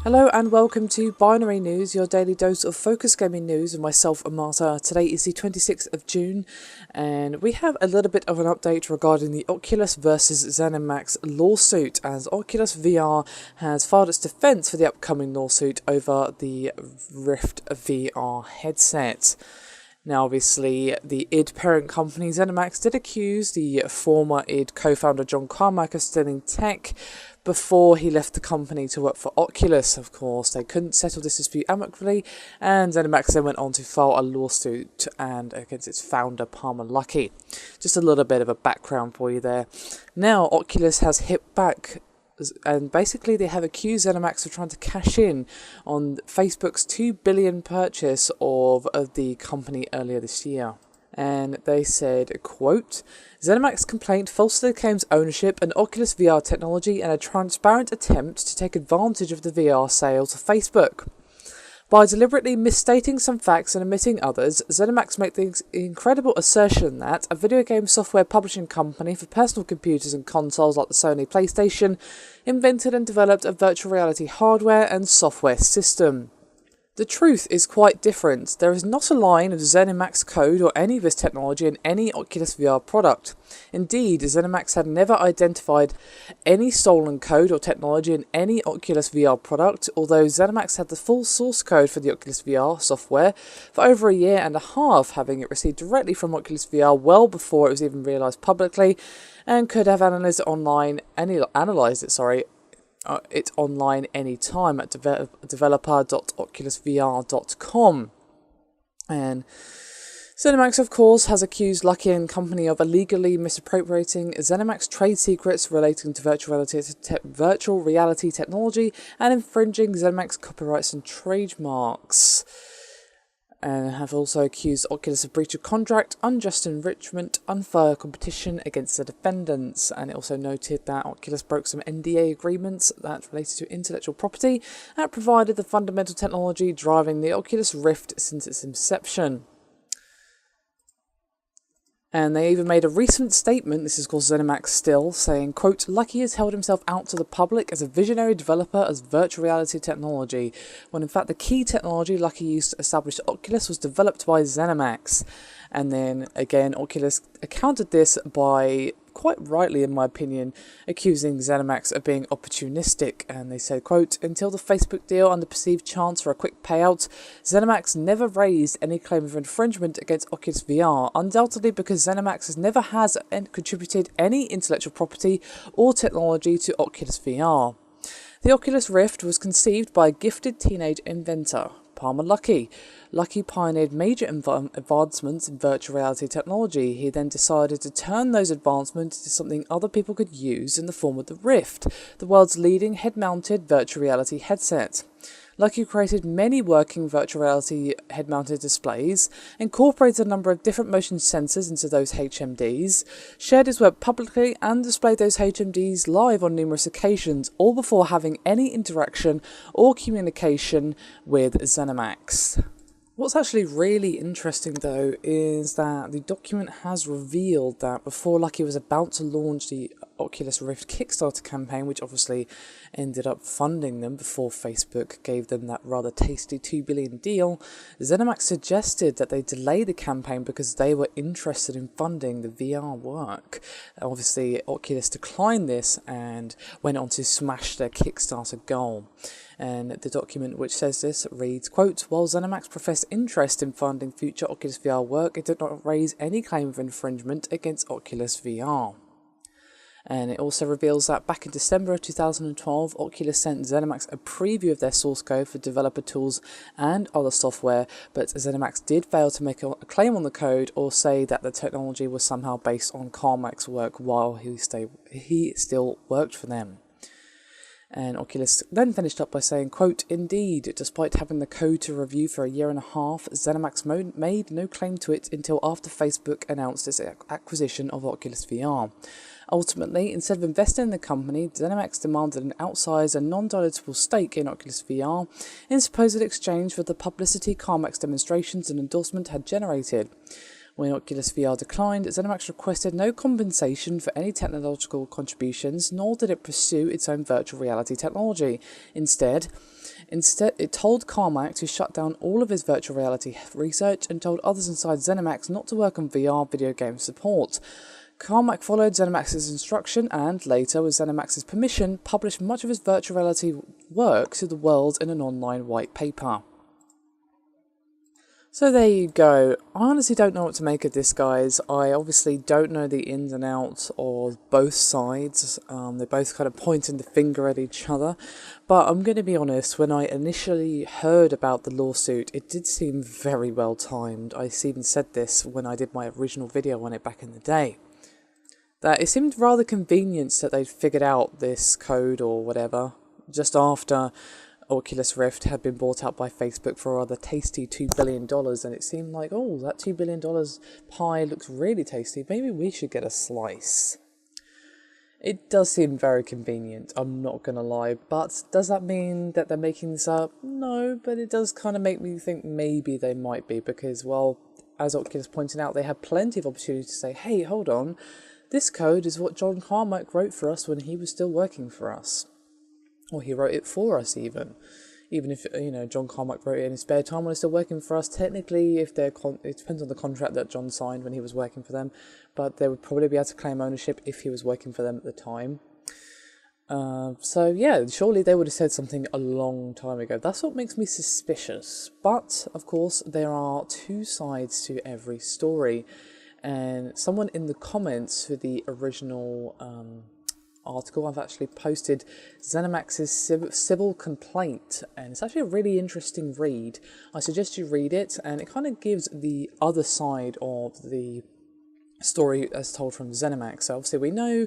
Hello and welcome to Binary News, your daily dose of focus gaming news, and myself, Amata. Today is the 26th of June, and we have a little bit of an update regarding the Oculus versus Zenimax lawsuit, as Oculus VR has filed its defense for the upcoming lawsuit over the Rift VR headset. Now, obviously, the id parent company Zenimax did accuse the former id co-founder John Carmack of stealing tech before he left the company to work for Oculus. Of course, they couldn't settle this dispute amicably, and Zenimax then went on to file a lawsuit and against its founder Palmer Luckey. Just a little bit of a background for you there. Now, Oculus has hit back, and basically they have accused Zenimax of trying to cash in on Facebook's $2 billion purchase of the company earlier this year. And they said, quote, Zenimax complaint falsely claims ownership and Oculus VR technology in a transparent attempt to take advantage of the VR sales of Facebook. By deliberately misstating some facts and omitting others, Zenimax made the incredible assertion that a video game software publishing company for personal computers and consoles like the Sony PlayStation invented and developed a virtual reality hardware and software system. The truth is quite different. There is not a line of Zenimax code or any of this technology in any Oculus VR product. Indeed, Zenimax had never identified any stolen code or technology in any Oculus VR product, although Zenimax had the full source code for the Oculus VR software for over a year and a half, having it received directly from Oculus VR well before it was even realised publicly, and could have analysed it online anytime at developer.oculusvr.com. And Zenimax, of course, has accused Luckey and company of illegally misappropriating Zenimax trade secrets relating to virtual reality technology and infringing Zenimax copyrights and trademarks. And have also accused Oculus of breach of contract, unjust enrichment, unfair competition against the defendants. And it also noted that Oculus broke some NDA agreements that related to intellectual property that provided the fundamental technology driving the Oculus Rift since its inception. And they even made a recent statement, this is called Zenimax still, saying, quote, Luckey has held himself out to the public as a visionary developer of virtual reality technology, when in fact the key technology Luckey used to establish Oculus was developed by Zenimax. And then again, Oculus countered this by, quite rightly in my opinion, accusing Zenimax of being opportunistic. And they said, quote, until the Facebook deal and the perceived chance for a quick payout, Zenimax never raised any claim of infringement against Oculus VR, undoubtedly because Zenimax has contributed any intellectual property or technology to Oculus VR. The Oculus Rift was conceived by a gifted teenage inventor, Palmer Luckey. Luckey pioneered major advancements in virtual reality technology. He then decided to turn those advancements into something other people could use in the form of the Rift, the world's leading head-mounted virtual reality headset. Luckey created many working virtual reality head-mounted displays, incorporated a number of different motion sensors into those HMDs, shared his work publicly, and displayed those HMDs live on numerous occasions, all before having any interaction or communication with Zenimax. What's actually really interesting, though, is that the document has revealed that before Luckey was about to launch the Oculus Rift Kickstarter campaign, which obviously ended up funding them before Facebook gave them that rather tasty $2 billion deal, Zenimax suggested that they delay the campaign because they were interested in funding the VR work. Obviously, Oculus declined this and went on to smash their Kickstarter goal. And the document which says this reads, quote, while Zenimax professed interest in funding future Oculus VR work, it did not raise any claim of infringement against Oculus VR. And it also reveals that back in December of 2012, Oculus sent Zenimax a preview of their source code for developer tools and other software, but Zenimax did fail to make a claim on the code or say that the technology was somehow based on Carmack's work while he still worked for them. And Oculus then finished up by saying, quote, indeed, despite having the code to review for a year and a half, Zenimax made no claim to it until after Facebook announced its acquisition of Oculus VR. Ultimately, instead of investing in the company, Zenimax demanded an outsized and non-dilutable stake in Oculus VR in supposed exchange for the publicity Carmack's demonstrations and endorsement had generated. When Oculus VR declined, Zenimax requested no compensation for any technological contributions, nor did it pursue its own virtual reality technology. Instead, it told Carmack to shut down all of his virtual reality research and told others inside Zenimax not to work on VR video game support. Carmack followed Zenimax's instruction and, later, with Zenimax's permission, published much of his virtual reality work to the world in an online white paper. So there you go. I honestly don't know what to make of this, guys. I obviously don't know the ins and outs of both sides. They're both kind of pointing the finger at each other. But I'm going to be honest, when I initially heard about the lawsuit, it did seem very well timed. I even said this when I did my original video on it back in the day. That it seemed rather convenient that they'd figured out this code or whatever just after Oculus Rift had been bought out by Facebook for a rather tasty $2 billion, and it seemed like, oh, that $2 billion pie looks really tasty, maybe we should get a slice. It does seem very convenient, I'm not going to lie, but does that mean that they're making this up? No, but it does kind of make me think maybe they might be, because, well, as Oculus pointed out, they had plenty of opportunity to say, hey, hold on, this code is what John Carmack wrote for us when he was still working for us. Or he wrote it for us even. Even if, John Carmack wrote it in his spare time when he's still working for us. Technically, if it depends on the contract that John signed when he was working for them. But they would probably be able to claim ownership if he was working for them at the time. So yeah, surely they would have said something a long time ago. That's what makes me suspicious. But, of course, there are two sides to every story. And someone in the comments for the original article, I've actually posted Zenimax's civil complaint, and it's actually a really interesting read. I suggest you read it, and it kind of gives the other side of the story as told from Zenimax. So obviously we know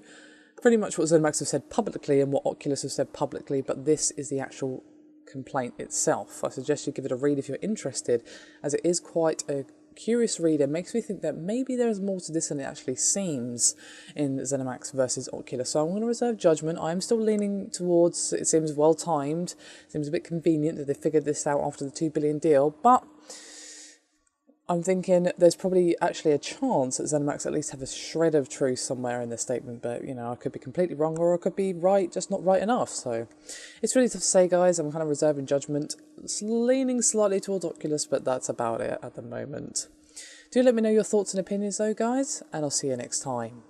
pretty much what Zenimax have said publicly and what Oculus have said publicly, but this is the actual complaint itself. I suggest you give it a read if you're interested, as it is quite a curious read. It makes me think that maybe there's more to this than it actually seems in Zenimax versus Oculus. So I'm going to reserve judgment. I'm still leaning towards it seems well timed. Seems a bit convenient that they figured this out after the $2 billion deal, but I'm thinking there's probably actually a chance that Zenimax at least have a shred of truth somewhere in their statement, but I could be completely wrong or I could be right, just not right enough. So it's really tough to say, guys. I'm kind of reserving judgment, leaning slightly towards Oculus, but that's about it at the moment. Do let me know your thoughts and opinions though, guys, and I'll see you next time.